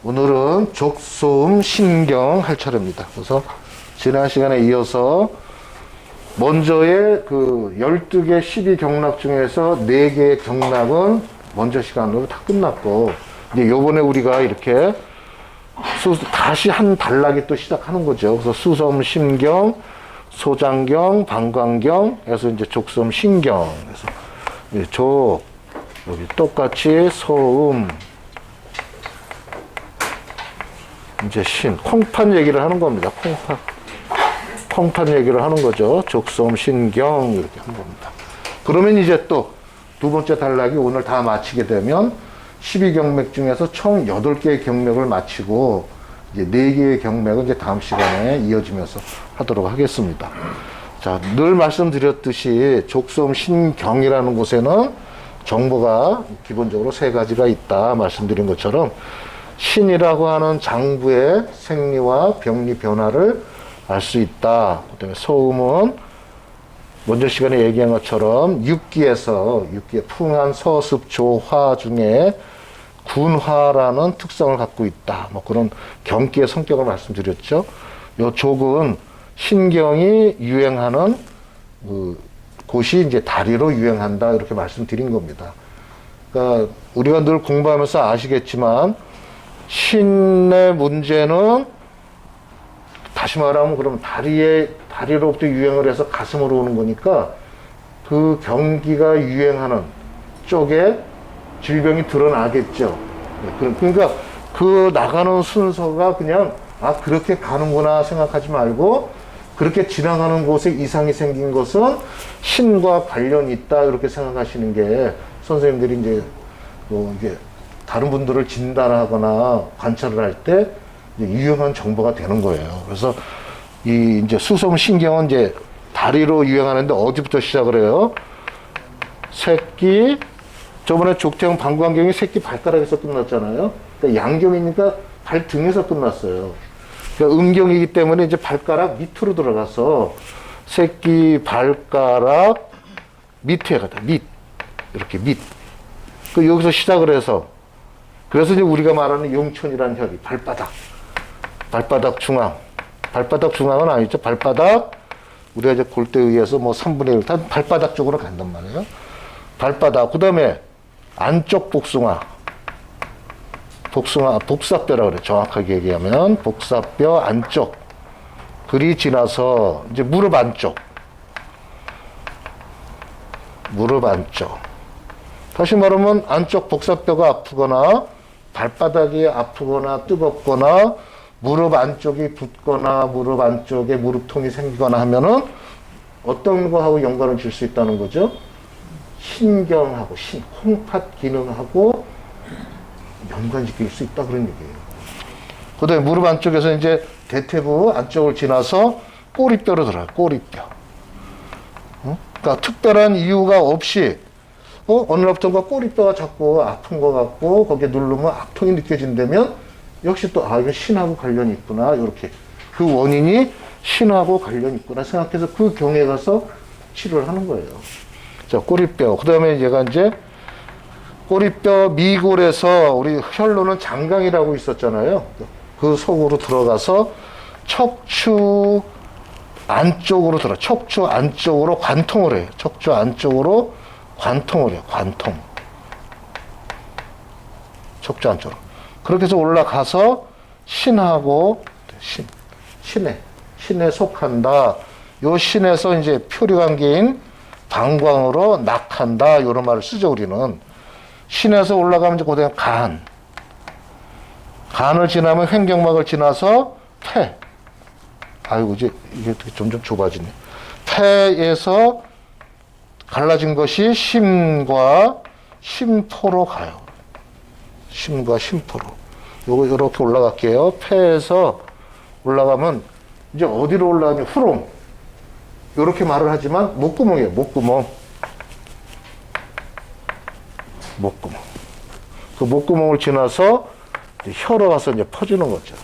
오늘은 족소음 신경 할 차례입니다. 그래서 지난 시간에 이어서 먼저의 그 12개 12경락 중에서 4개의 경락은 먼저 시간으로 다 끝났고, 이제 요번에 우리가 이렇게 다시 한 단락이 또 시작하는 거죠. 그래서 수소음 신경, 소장경, 방광경, 해서 이제 족소음 신경. 그래서 족, 여기 똑같이 소음, 이제 신, 콩팥 얘기를 하는 겁니다. 콩팥 얘기를 하는 거죠. 족소음 신경, 이렇게 하는 겁니다. 그러면 이제 또 두 번째 단락이 오늘 다 마치게 되면 12경맥 중에서 총 8개의 경맥을 마치고, 이제 4개의 경맥은 이제 다음 시간에 이어지면서 하도록 하겠습니다. 자, 늘 말씀드렸듯이 족소음 신경이라는 곳에는 정보가 기본적으로 3가지가 있다 말씀드린 것처럼, 신이라고 하는 장부의 생리와 병리 변화를 알 수 있다. 그다음에 소음은 먼저 시간에 얘기한 것처럼 6기의 풍한, 서습, 조화 중에 군화라는 특성을 갖고 있다. 뭐 그런 경기의 성격을 말씀드렸죠. 요 족은 신경이 유행하는 그 곳이 이제 다리로 유행한다, 이렇게 말씀드린 겁니다. 그러니까 우리가 늘 공부하면서 아시겠지만, 신의 문제는 다시 말하면 그럼 다리로부터 유행을 해서 가슴으로 오는 거니까, 그 경기가 유행하는 쪽에 질병이 드러나겠죠. 그러니까 그 나가는 순서가 그냥 그렇게 가는구나 생각하지 말고, 그렇게 지나가는 곳에 이상이 생긴 것은 신과 관련이 있다, 이렇게 생각하시는 게 선생님들이 이제 뭐 이게 다른 분들을 진단하거나 관찰을 할 때 유용한 정보가 되는 거예요. 그래서 이 이제 수소음 신경은 이제 다리로 유행하는데 어디부터 시작을 해요? 새끼, 저번에 족태형 방광경이 새끼 발가락에서 끝났잖아요. 그러니까 양경이니까 발등에서 끝났어요. 그러니까 음경이기 때문에 이제 발가락 밑으로 들어가서 새끼 발가락 밑에 가다. 이렇게 밑. 그 여기서 시작을 해서, 그래서 이제 우리가 말하는 용천이라는 혈이 발바닥 중앙. 발바닥 중앙은 아니죠. 발바닥, 우리가 이제 골대에 의해서 뭐 3분의 1, 다 발바닥 쪽으로 간단 말이에요. 발바닥. 그 다음에 안쪽 복숭아, 복사뼈라 그래. 정확하게 얘기하면 복사뼈 안쪽. 그리 지나서 이제 무릎 안쪽. 다시 말하면 안쪽 복사뼈가 아프거나, 발바닥이 아프거나 뜨겁거나, 무릎 안쪽이 붓거나, 무릎 안쪽에 무릎통이 생기거나 하면은 어떤 거하고 연관을 줄 수 있다는 거죠? 신경하고, 콩팥 기능하고 연관시킬 수 있다, 그런 얘기예요. 그 다음에 무릎 안쪽에서 이제 대퇴부 안쪽을 지나서 꼬리뼈로 들어가요. 꼬리뼈. 그러니까 특별한 이유가 없이 어느 날부터가 꼬리뼈가 자꾸 아픈 것 같고, 거기에 누르면 악통이 느껴진다면 역시 또 이거 신하고 관련이 있구나, 이렇게 그 원인이 신하고 관련이 있구나 생각해서 그 경에 가서 치료를 하는 거예요. 자, 꼬리뼈. 그 다음에 얘가 이제 꼬리뼈 미골에서, 우리 혈로는 장강이라고 있었잖아요. 그 속으로 들어가서 척추 안쪽으로 척추 안쪽으로 관통을 해요. 척추 안쪽으로 관통을 해요. 척추 안쪽으로. 그렇게 해서 올라가서 신하고, 신에 속한다. 요 신에서 이제 표류관계인 방광으로 낙한다, 이런 말을 쓰죠, 우리는. 신에서 올라가면 이제 그다음에 간을 지나면 횡격막을 지나서 폐. 아이고, 이제 이게 점점 좁아지네. 폐에서 갈라진 것이 심과 심포로 가요. 심과 심포로. 요거 이렇게 올라갈게요. 폐에서 올라가면 이제 어디로 올라가냐? 후롱. 요렇게 말을 하지만 목구멍이에요. 목구멍. 그 목구멍을 지나서 이제 혀로 가서 이제 퍼지는 거죠.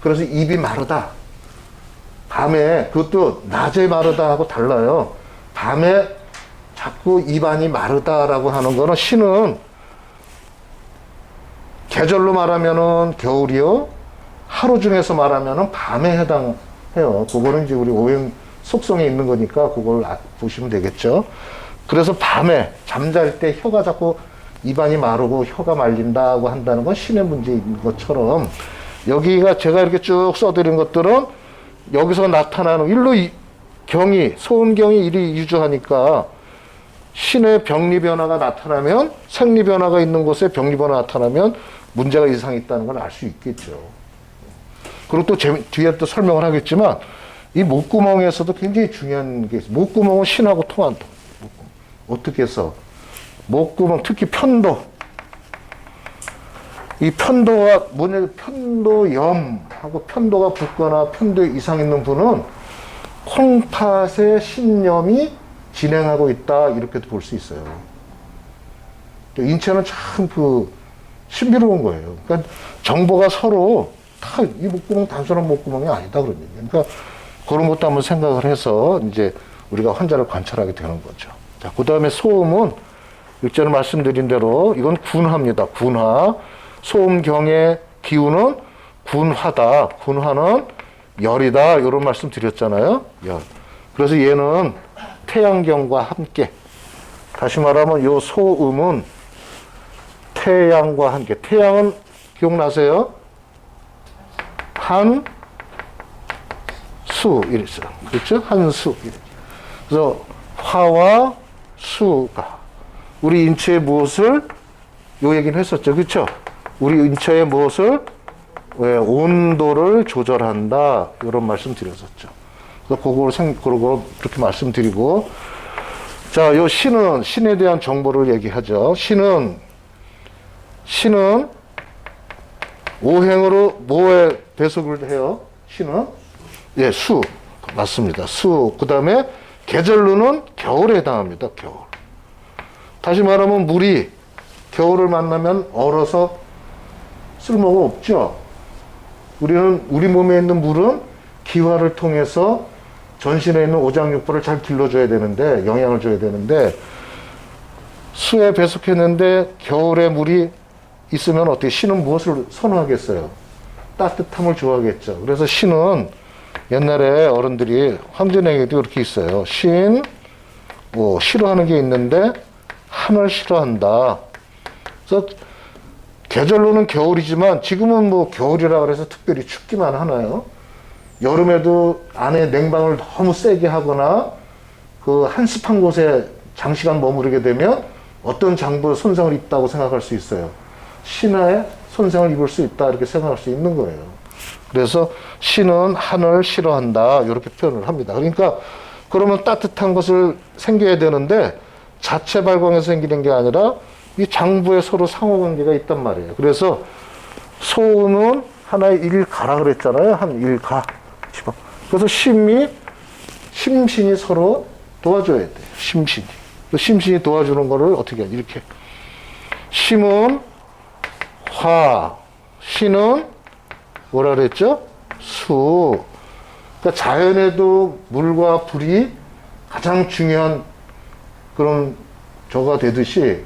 그래서 입이 마르다. 밤에, 그것도 낮에 마르다 하고 달라요. 밤에 자꾸 입안이 마르다라고 하는 거는 신은 계절로 말하면은 겨울이요. 하루 중에서 말하면은 밤에 해당해요. 그거는 이제 우리 오행 속성에 있는 거니까 그걸 보시면 되겠죠. 그래서 밤에 잠잘 때 혀가 자꾸 입안이 마르고 혀가 말린다고 한다는 건 신의 문제인 것처럼 여기가 제가 이렇게 쭉 써드린 것들은 여기서 나타나는 일로 경이 소음경이 일이 유주하니까 신의 병리 변화가 나타나면 생리 변화가 있는 곳에 병리 변화가 나타나면 문제가 이상이 있다는 걸 알 수 있겠죠. 그리고 또 뒤에 또 설명을 하겠지만 이 목구멍에서도 굉장히 중요한 게 있어요. 목구멍은 신하고 통한다. 어떻게 해서 목구멍 특히 편도 이 편도가 뭐냐 편도염하고 편도가 붓거나 편도 이상 있는 분은 콩팥의 신염이 진행하고 있다 이렇게도 볼 수 있어요. 인체는 참 신비로운 거예요. 그러니까 정보가 서로 다 이 목구멍 단순한 목구멍이 아니다 그런 얘기예요. 그러니까 그런 것도 한번 생각을 해서 이제 우리가 환자를 관찰하게 되는 거죠. 자, 그 다음에 소음은 일전에 말씀드린 대로 이건 군화입니다. 군화. 소음경의 기운은 군화다. 군화는 열이다. 이런 말씀 드렸잖아요. 열. 그래서 얘는 태양경과 함께. 다시 말하면 요 소음은 태양과 함께. 태양은 기억나세요? 한, 수, 이랬어요. 그렇죠? 한 수. 그래서 화와 수가. 우리 인체의 무엇을, 요 얘기는 했었죠. 그렇죠? 우리 인체의 무엇을, 왜, 온도를 조절한다. 이런 말씀 드렸었죠. 그래서 그걸 그렇게 말씀드리고. 자, 요 신에 대한 정보를 얘기하죠. 신은 오행으로 뭐에 배속을 해요? 신은? 예, 수. 맞습니다. 수. 그 다음에 계절로는 겨울에 해당합니다. 겨울. 다시 말하면 물이 겨울을 만나면 얼어서 쓸모가 없죠. 우리 몸에 있는 물은 기화를 통해서 전신에 있는 오장육부를 잘 길러줘야 되는데, 영양을 줘야 되는데, 수에 배속했는데 겨울에 물이 있으면 어떻게 신은 무엇을 선호하겠어요? 따뜻함을 좋아하겠죠. 그래서 신은 옛날에 어른들이 황제내에게도 이렇게 있어요. 뭐 싫어하는 게 있는데 하늘 싫어한다. 그래서 계절로는 겨울이지만 지금은 뭐 겨울이라 그래서 특별히 춥기만 하나요? 여름에도 안에 냉방을 너무 세게 하거나 그 한습한 곳에 장시간 머무르게 되면 어떤 장부 손상을 입다고 생각할 수 있어요. 신하에 손상을 입을 수 있다 이렇게 생각할 수 있는 거예요. 그래서 신은 하늘 싫어한다 이렇게 표현을 합니다. 그러니까 그러면 따뜻한 것을 생겨야 되는데 자체 발광에서 생기는 게 아니라 이 장부에 서로 상호관계가 있단 말이에요. 그래서 소음은 하나의 일가라 그랬잖아요. 한 일가. 그래서 심신이 서로 도와줘야 돼요. 심신이 도와주는 거를 어떻게 하냐. 이렇게. 심은 화, 신은 뭐라 그랬죠? 수. 그러니까 자연에도 물과 불이 가장 중요한 그런 저가 되듯이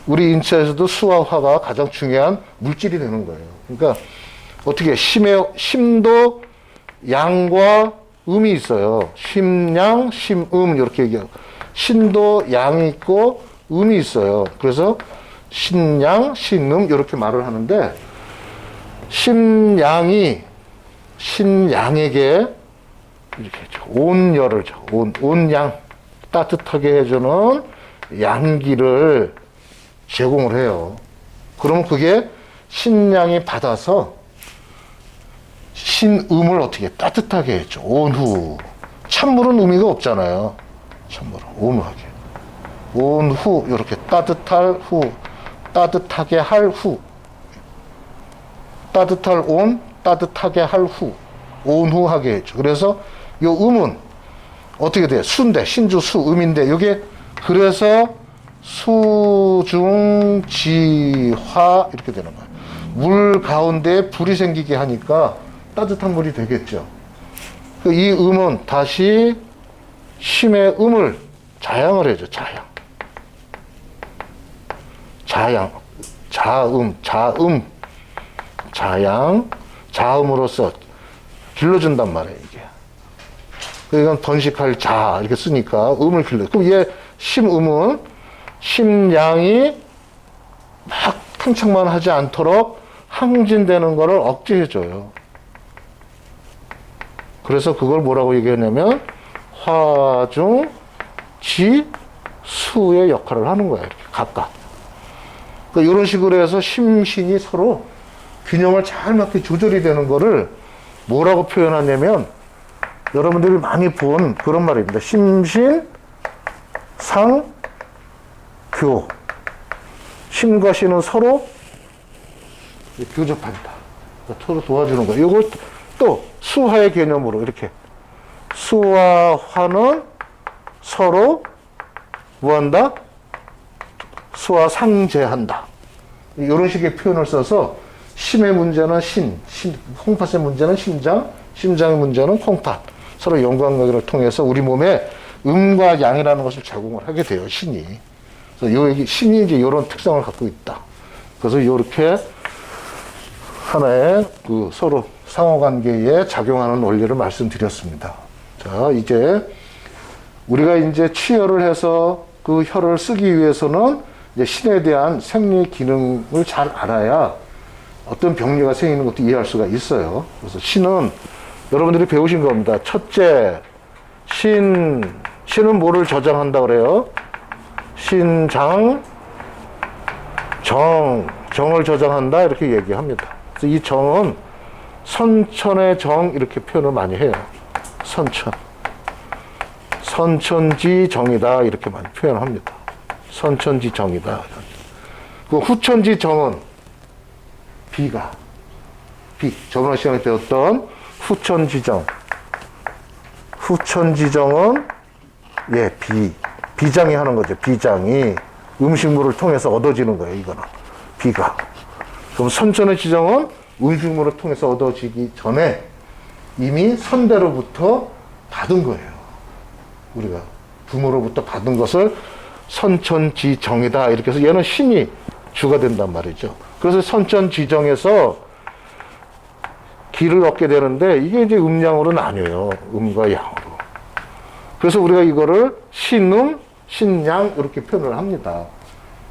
우리 인체에서도 수와 화가 가장 중요한 물질이 되는 거예요. 그러니까 어떻게 심도 양과 음이 있어요. 심양, 심음 이렇게 얘기하고 신도 양이 있고 음이 있어요. 그래서 신양, 신음 이렇게 말을 하는데 신양에게 이렇게 온열을 줘. 온양 따뜻하게 해주는 양기를 제공을 해요. 그러면 그게 신양이 받아서 신음을 어떻게 따뜻하게 해줘. 온후. 찬물은 의미가 없잖아요. 찬물은 온후하게. 온후 이렇게 따뜻할 후. 따뜻하게 할 후. 따뜻할 온, 따뜻하게 할 후. 온후하게 해줘. 그래서 요 음은 어떻게 돼? 수인데, 신주 수, 음인데, 요게 그래서 수중지화 이렇게 되는 거예요. 물 가운데 불이 생기게 하니까 따뜻한 물이 되겠죠. 이 음은 다시 심의 음을 자양을 해줘. 자양. 자음. 자양, 자음으로써 길러준단 말이에요, 이게. 그러니까 번식할 자, 이렇게 쓰니까 음을 길러. 그럼 얘 심음은 심양이 막 팽창만 하지 않도록 항진되는 거를 억제해줘요. 그래서 그걸 뭐라고 얘기하냐면 화중, 지, 수의 역할을 하는 거예요. 이렇게 각각. 그러니까 이런 식으로 해서 심신이 서로 균형을 잘 맞게 조절이 되는 거를 뭐라고 표현하냐면 여러분들이 많이 본 그런 말입니다. 심신, 상, 교. 심과 신은 서로 교접한다. 서로 도와주는 거예요. 이걸 또 수화의 개념으로 이렇게 수와 화는 서로 뭐한다? 수와 상제한다. 이런 식의 표현을 써서 심의 문제는 콩팥의 문제는 심장, 심장의 문제는 콩팥. 서로 연관관계를 통해서 우리 몸에 음과 양이라는 것을 제공을 하게 돼요, 신이. 그래서 신이 이제 이런 특성을 갖고 있다. 그래서 이렇게 하나의 그 서로 상호관계에 작용하는 원리를 말씀드렸습니다. 자, 이제 우리가 이제 치혈을 해서 그 혈을 쓰기 위해서는 이제 신에 대한 생리 기능을 잘 알아야 어떤 병리가 생기는 것도 이해할 수가 있어요. 그래서 신은 여러분들이 배우신 겁니다. 첫째, 신은 뭐를 저장한다 그래요? 신장, 정을 저장한다 이렇게 얘기합니다. 그래서 이 정은 선천의 정 이렇게 표현을 많이 해요. 선천지 정이다 이렇게 많이 표현합니다. 선천지 정이다. 그 후천지 정은 저번 시간에 배웠던 후천지정. 후천지정은 비장이 하는 거죠. 비장이 음식물을 통해서 얻어지는 거예요. 이거는 비가. 그럼 선천의 지정은 음식물을 통해서 얻어지기 전에 이미 선대로부터 받은 거예요. 우리가 부모로부터 받은 것을 선천지정이다 이렇게 해서 얘는 신이 주가 된단 말이죠. 그래서 선천지정에서 기를 얻게 되는데 이게 이제 음양으로 나뉘어요. 음과 양으로. 그래서 우리가 이거를 신음, 신양 이렇게 표현을 합니다.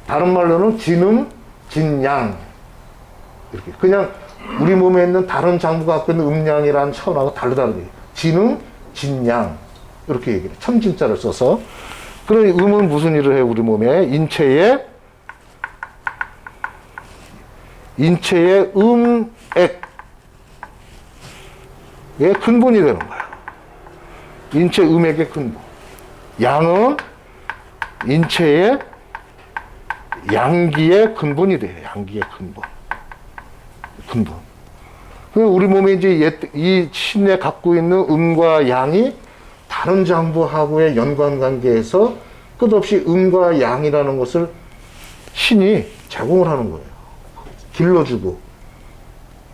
다른 말로는 진음, 진양 이렇게 그냥 우리 몸에 있는 다른 장부가 갖고 있는 음양이라는 차원하고 다르다는 얘기예요. 진음, 진양 이렇게 얘기해요. 참진자를 써서. 그럼 음은 무슨 일을 해요? 우리 몸에 인체의 음액의 근본이 되는 거예요. 인체 음액의 근본. 양은 인체의 양기의 근본이 돼요. 양기의 근본. 우리 몸에 이제 이 신에 갖고 있는 음과 양이 다른 장부하고의 연관관계에서 끝없이 음과 양이라는 것을 신이 제공을 하는 거예요. 길러주고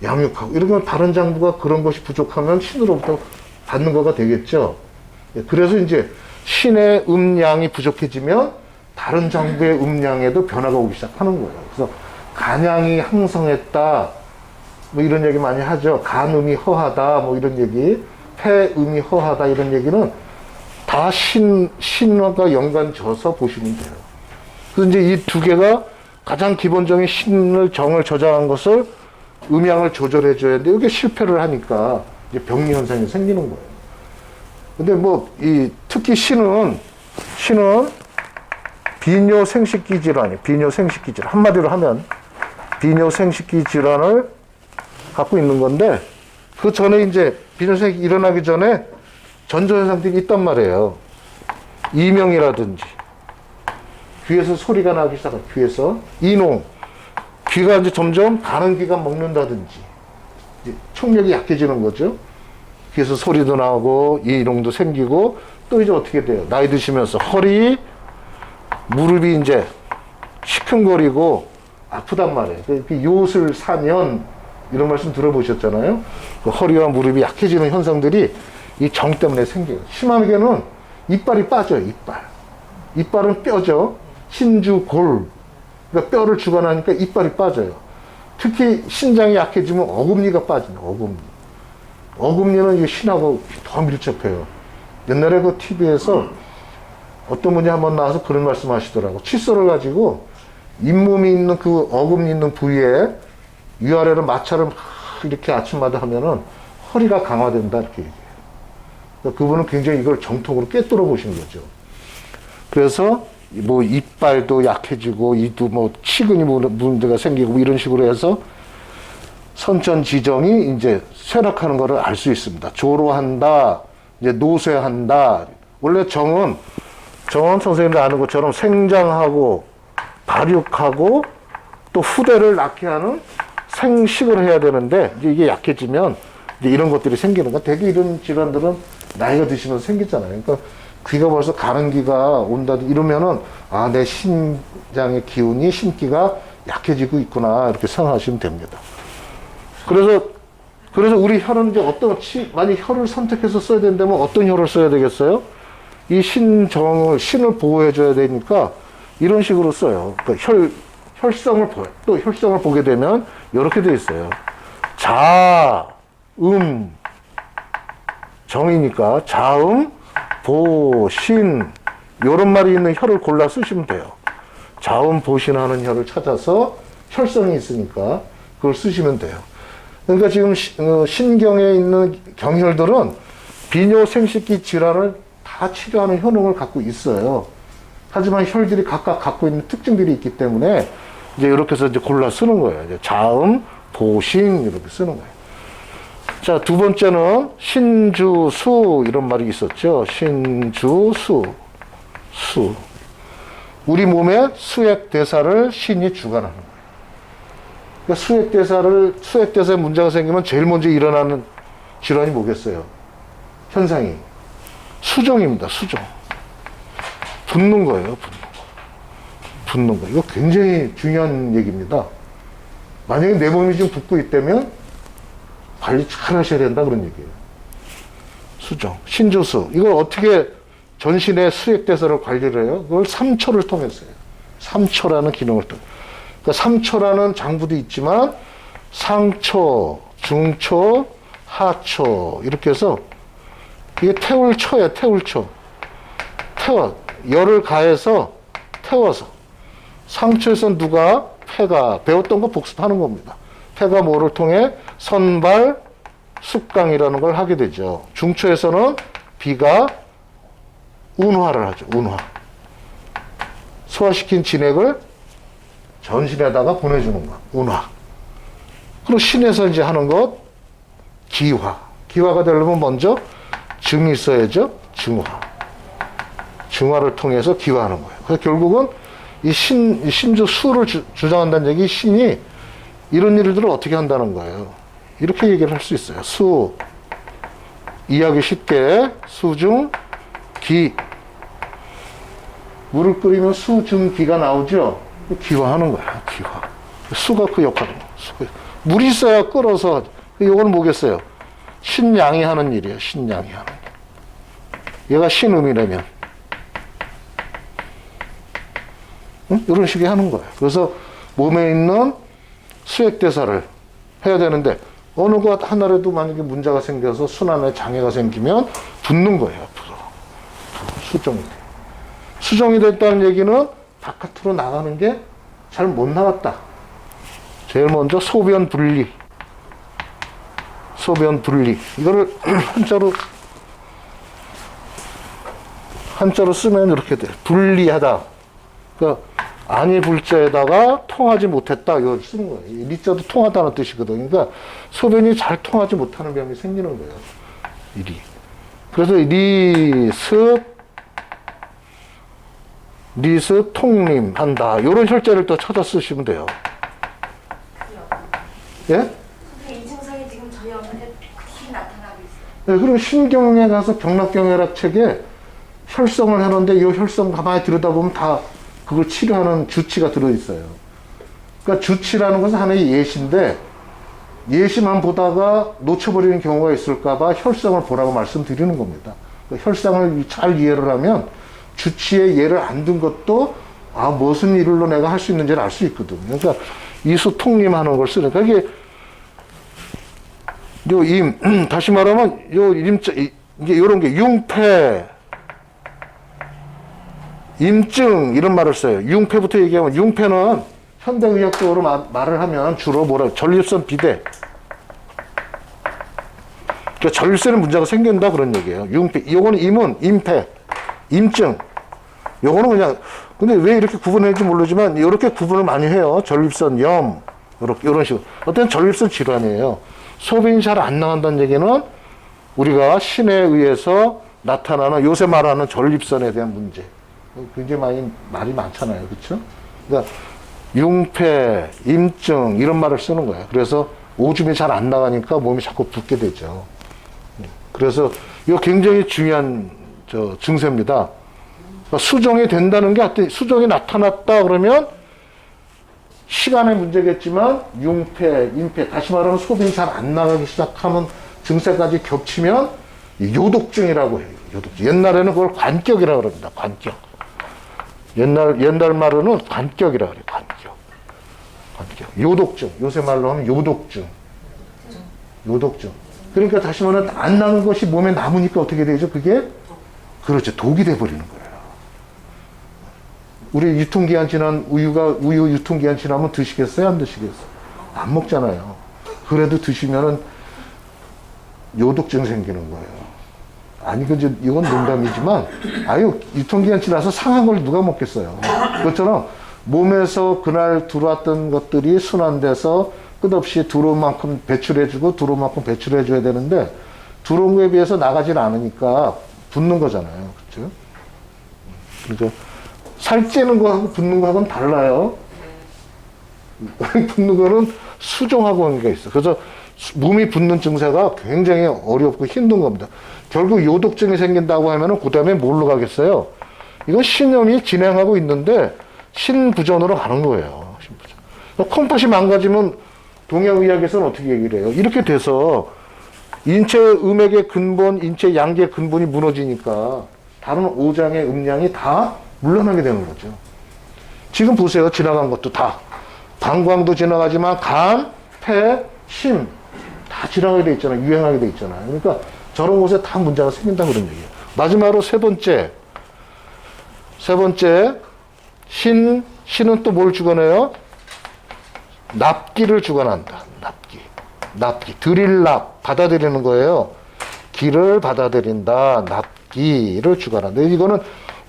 양육하고 이러면 다른 장부가 그런 것이 부족하면 신으로부터 받는 거가 되겠죠. 그래서 이제 신의 음양이 부족해지면 다른 장부의 음양에도 변화가 오기 시작하는 거예요. 그래서 간양이 항성했다 뭐 이런 얘기 많이 하죠. 간음이 허하다 뭐 이런 얘기, 폐음이 허하다 이런 얘기는 다 신과 연관져서 보시면 돼요. 그래서 이제 이 두 개가 가장 기본적인 정을 저장한 것을 음양을 조절해줘야 되는데 이게 실패를 하니까 이제 병리 현상이 생기는 거예요. 근데 특히 신은 비뇨생식기 질환이에요. 비뇨생식기 질환. 한마디로 하면 비뇨생식기 질환을 갖고 있는 건데 그 전에 이제 비뇨생식이 일어나기 전에 전조현상들이 있단 말이에요. 이명이라든지 귀에서 소리가 나기 시작해요. 귀에서 이농. 귀가 이제 점점 가는 귀가 먹는다든지 이제 청력이 약해지는 거죠. 귀에서 소리도 나오고 이농도 생기고 또 이제 어떻게 돼요? 나이 드시면서 허리, 무릎이 이제 시큰거리고 아프단 말이에요. 요술 사년 이런 말씀 들어보셨잖아요. 그 허리와 무릎이 약해지는 현상들이 이 정 때문에 생겨요. 심하게는 이빨이 빠져요. 이빨은 뼈죠. 신주, 골. 그러니까 뼈를 주관하니까 이빨이 빠져요. 특히 신장이 약해지면 어금니가 빠집니다. 어금니는 이 신하고 더 밀접해요. 옛날에 그 TV에서 어떤 분이 한번 나와서 그런 말씀 하시더라고. 칫솔을 가지고 잇몸이 있는 그 어금니 있는 부위에 위아래로 마찰을 막 이렇게 아침마다 하면은 허리가 강화된다 이렇게 얘기해요. 그러니까 그분은 굉장히 이걸 정통으로 꿰뚫어 보신 거죠. 그래서 뭐 이빨도 약해지고 이도 뭐 치근이 문제가 생기고 이런 식으로 해서 선천지정이 이제 쇠락하는 것을 알 수 있습니다. 조로한다, 이제 노쇠한다. 원래 정은 선생님들 아는 것처럼 생장하고 발육하고 또 후대를 낳게 하는 생식을 해야 되는데 이제 이게 약해지면 이제 이런 것들이 생기는 거야. 대개 이런 질환들은 나이가 드시면서 생기잖아요. 그러니까 귀가 벌써 가는 기가 온다 이러면은 아, 내 신장의 기운이 신기가 약해지고 있구나 이렇게 생각하시면 됩니다. 그래서 우리 혀는 이제 만약 혀를 선택해서 써야 된다면 어떤 혀를 써야 되겠어요? 이 신을 보호해줘야 되니까 이런 식으로 써요. 그러니까 혈성을 보여. 또 혈성을 보게 되면 이렇게 돼 있어요. 정이니까 자음, 보, 신 이런 말이 있는 혀를 골라 쓰시면 돼요. 자음, 보신하는 혀를 찾아서 혈성이 있으니까 그걸 쓰시면 돼요. 그러니까 지금 신경에 있는 경혈들은 비뇨 생식기 질환을 다 치료하는 효능을 갖고 있어요. 하지만 혈들이 각각 갖고 있는 특징들이 있기 때문에 이제 이렇게 해서 이제 골라 쓰는 거예요. 이제 자음, 보신 이렇게 쓰는 거예요. 자, 두 번째는 신주수 이런 말이 있었죠. 신주수, 수. 우리 몸의 수액 대사를 신이 주관하는 거예요. 그러니까 수액 대사에 문제가 생기면 제일 먼저 일어나는 질환이 뭐겠어요? 현상이 수정입니다. 수정. 붓는 거예요. 붓는 거. 이거 굉장히 중요한 얘기입니다. 만약에 내 몸이 지금 붓고 있다면 관리 잘 하셔야 된다 그런 얘기예요. 수정, 신주수. 이걸 어떻게 전신의 수액대사를 관리를 해요? 그걸 3초를 통해서 해요. 3초라는 기능을 통해서. 그러니까 3초라는 장부도 있지만 상초, 중초, 하초 이렇게 해서 이게 태울초예요. 태울초. 열을 가해서 태워서 상초에서 누가 폐가 배웠던 거 복습하는 겁니다. 폐가 뭐를 통해 선발 숙강이라는 걸 하게 되죠. 중초에서는 비가 운화를 하죠. 운화. 소화시킨 진액을 전신에다가 보내주는 거. 운화. 그리고 신에서 이제 하는 것 기화. 기화가 되려면 먼저 증이 있어야죠. 증화. 증화를 통해서 기화하는 거예요. 그래서 결국은 이 신주 수를 주장한다는 얘기, 신이 이런 일들을 어떻게 한다는 거예요. 이렇게 얘기를 할 수 있어요. 수, 이해하기 쉽게 수중 기. 물을 끓이면 수중기가 나오죠. 기화하는 거야. 기화. 수가 그 역할을. 물이 있어야 끓어서. 이거는 뭐겠어요? 신양이 하는 일이에요. 신양이 하는 일. 얘가 신음이라면. 응? 이런 식의 하는 거예요. 그래서 몸에 있는 수액대사를 해야 되는데 어느 것 하나라도 만약에 문제가 생겨서 순환에 장애가 생기면 붓는 거예요. 앞으로. 수정이 돼. 수정이 됐다는 얘기는 바깥으로 나가는 게 잘 못 나갔다. 제일 먼저 소변 분리. 소변 분리. 이거를 한자로 쓰면 이렇게 돼. 분리하다. 그러니까 아니 불자에다가 통하지 못했다. 이걸 쓰는 거예요. 리자도 통하다는 뜻이거든요. 그러니까 소변이 잘 통하지 못하는 병이 생기는 거예요. 일이. 그래서 리스 통림 한다. 이런 혈자를 또 찾아 쓰시면 돼요. 예? 선생님, 이 증상이 지금 저희 엄마한테 크게 나타나고 있어요. 네, 그리고 신경에 가서 경락경혈학 책에 혈성을 하는데 이 혈성 가만히 들여다보면 다 그걸 치료하는 주치가 들어있어요. 그러니까 주치라는 것은 하나의 예시인데 예시만 보다가 놓쳐버리는 경우가 있을까봐 혈성을 보라고 말씀드리는 겁니다. 그 혈상을 잘 이해를 하면 주치에 예를 안 든 것도 무슨 일로 내가 할 수 있는지를 알 수 있거든. 그러니까 이수통림하는 걸 쓰니까 이게 다시 말하면 요 임자 이게 요런 게 융패, 임증 이런 말을 써요. 융패부터 얘기하면 융패는 현대의학적으로 말을 하면 주로 전립선 비대. 그러니까 전립선에 문제가 생긴다 그런 얘기예요. 융패. 요거는 임은 임패, 임증. 요거는 그냥 근데 왜 이렇게 구분했는지 모르지만 이렇게 구분을 많이 해요. 전립선 염 이런 식으로. 어떤 전립선 질환이에요. 소변이 잘 안 나간다는 얘기는 우리가 신에 의해서 나타나는 요새 말하는 전립선에 대한 문제. 굉장히 말이 많잖아요. 그렇죠? 그러니까 융패, 임증 이런 말을 쓰는 거예요. 그래서 오줌이 잘 안 나가니까 몸이 자꾸 붓게 되죠. 그래서 이거 굉장히 중요한 증세입니다. 그러니까 수정이 된다는 게 하여튼 수정이 나타났다 그러면 시간의 문제겠지만 융패, 임패 다시 말하면 소변이 잘 안 나가기 시작하는 증세까지 겹치면 요독증이라고 해요. 요독증. 옛날에는 그걸 관격이라고 그럽니다. 관격. 옛날 말로는 관격이라고 그래요. 관격. 요독증. 요새 말로 하면 요독증. 그러니까 다시 말하면 안 나는 것이 몸에 남으니까 어떻게 되죠? 그게? 그렇죠. 독이 돼버리는 거예요. 우리 유통기한 지난 우유 유통기한 지나면 드시겠어요? 안 드시겠어요? 안 먹잖아요. 그래도 드시면은 요독증 생기는 거예요. 아니, 이건 농담이지만, 유통기한 지나서 상한 걸 누가 먹겠어요. 그것처럼 몸에서 그날 들어왔던 것들이 순환돼서 끝없이 들어온 만큼 배출해주고 들어온 만큼 배출해줘야 되는데, 들어온 거에 비해서 나가질 않으니까 붓는 거잖아요. 그렇죠? 그러니까 살찌는 거하고 붓는 거하고는 달라요. 붓는 거는 수종하고 관계가 있어. 그래서 몸이 붓는 증세가 굉장히 어렵고 힘든 겁니다. 결국 요독증이 생긴다고 하면은 그 다음에 뭘로 가겠어요? 이건 신염이 진행하고 있는데 신부전으로 가는 거예요. 신부전. 콩팥이 망가지면 동양의학에서는 어떻게 얘기를 해요? 이렇게 돼서 인체 음액의 근본, 인체 양계의 근본이 무너지니까 다른 오장의 음량이 다 물러나게 되는 거죠. 지금 보세요. 지나간 것도 다. 방광도 지나가지만 간, 폐, 심 다 지나가게 돼 있잖아요. 유행하게 돼 있잖아요. 그러니까 저런 곳에 다 문제가 생긴다 그런 얘기예요. 마지막으로 세 번째 신은 또 뭘 주관해요? 납기를 주관한다. 납기. 들일납, 받아들이는 거예요. 기를 받아들인다. 납기를 주관한다. 이거는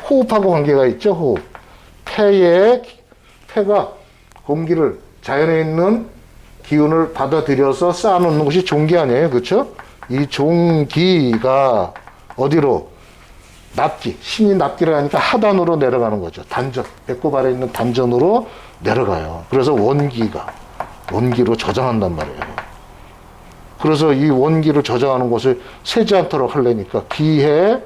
호흡하고 관계가 있죠. 호흡. 폐가 공기를 자연에 있는 기운을 받아들여서 쌓아놓는 것이 종기 아니에요. 그렇죠? 이 종기가 어디로? 납기. 신이 납기를 하니까 하단으로 내려가는 거죠. 단전. 배꼽 아래에 있는 단전으로 내려가요. 그래서 원기로 저장한단 말이에요. 그래서 이 원기를 저장하는 곳을 새지 않도록 하려니까 기해,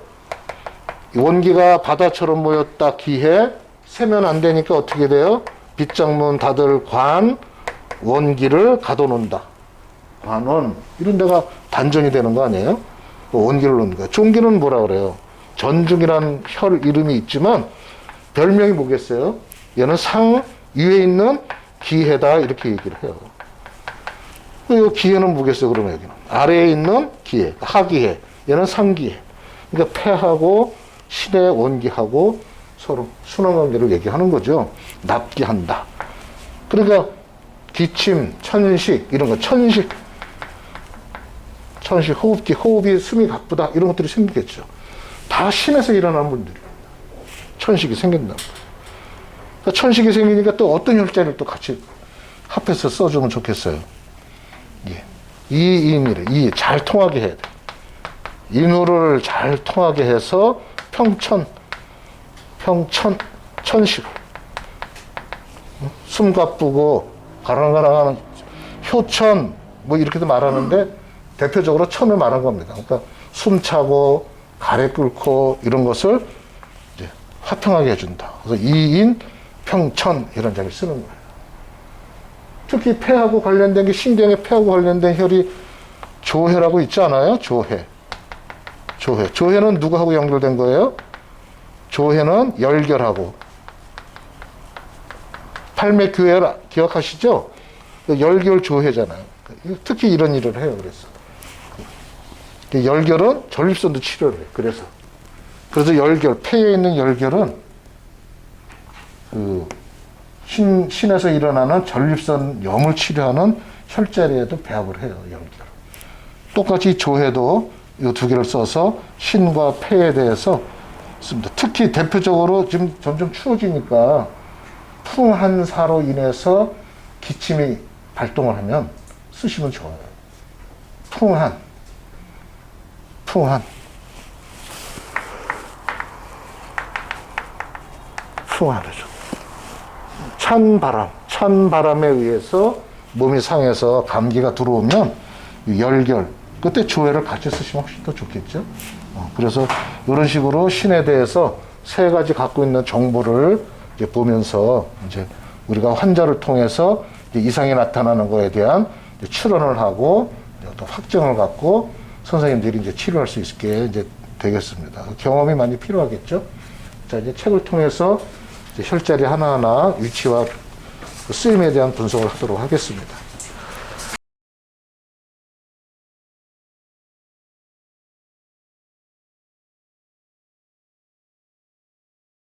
원기가 바다처럼 모였다 기해, 세면 안 되니까 어떻게 돼요? 빗장문 닫을 관, 원기를 가둬놓는다. 관원, 이런 데가 단전이 되는 거 아니에요? 원기를 놓는 거예요. 종기는 뭐라 그래요? 전중이라는 혈 이름이 있지만 별명이 뭐겠어요? 얘는 상 위에 있는 기해다 이렇게 얘기를 해요. 이 기해는 뭐겠어요? 그러면 여기는 아래에 있는 기해, 하기해. 얘는 상기해. 그러니까 폐하고 신의 원기하고 서로 순환관계를 얘기하는 거죠. 납기한다. 그러니까 기침, 천식 이런 거, 천식, 호흡기, 호흡이 숨이 가쁘다 이런 것들이 생기겠죠. 다 신에서 일어나는 분들이 천식이 생긴다. 그러니까 천식이 생기니까 또 어떤 혈자를 또 같이 합해서 써주면 좋겠어요. 예. 이인이래. 잘 통하게 해야 돼. 인후를 잘 통하게 해서 천식을. 숨 가쁘고 가랑가랑하는 효천 뭐 이렇게도 말하는데 대표적으로 천을 말한 겁니다. 그러니까 숨차고 가래 끓고 이런 것을 이제 화평하게 해준다. 그래서 이인 평천 이런 장을 쓰는 거예요. 특히 폐하고 관련된 게 신경의 폐하고 관련된 혈이 조해라고 있지 않아요? 조해는 누구하고 연결된 거예요? 조해는 열결하고 팔맥 교회 기억하시죠? 열결 조회잖아요. 특히 이런 일을 해요. 그래서 열결은 전립선도 치료를 해요. 그래서 열결, 폐에 있는 열결은 그 신에서 일어나는 전립선 염을 치료하는 혈자리에도 배합을 해요. 열결. 똑같이 조회도 이 두 개를 써서 신과 폐에 대해서 씁니다. 특히 대표적으로 지금 점점 추워지니까 풍한사로 인해서 기침이 발동을 하면 쓰시면 좋아요. 풍한이죠. 찬 바람에 의해서 몸이 상해서 감기가 들어오면 열결, 그때 조회를 같이 쓰시면 훨씬 더 좋겠죠. 그래서 이런 식으로 신에 대해서 세 가지 갖고 있는 정보를 이제 보면서 이제 우리가 환자를 통해서 이제 이상이 나타나는 거에 대한 이제 추론을 하고 또 확정을 갖고 선생님들이 이제 치료할 수 있게 이제 되겠습니다. 경험이 많이 필요하겠죠. 자, 이제 책을 통해서 이제 혈자리 하나하나 위치와 그 쓰임에 대한 분석을 하도록 하겠습니다.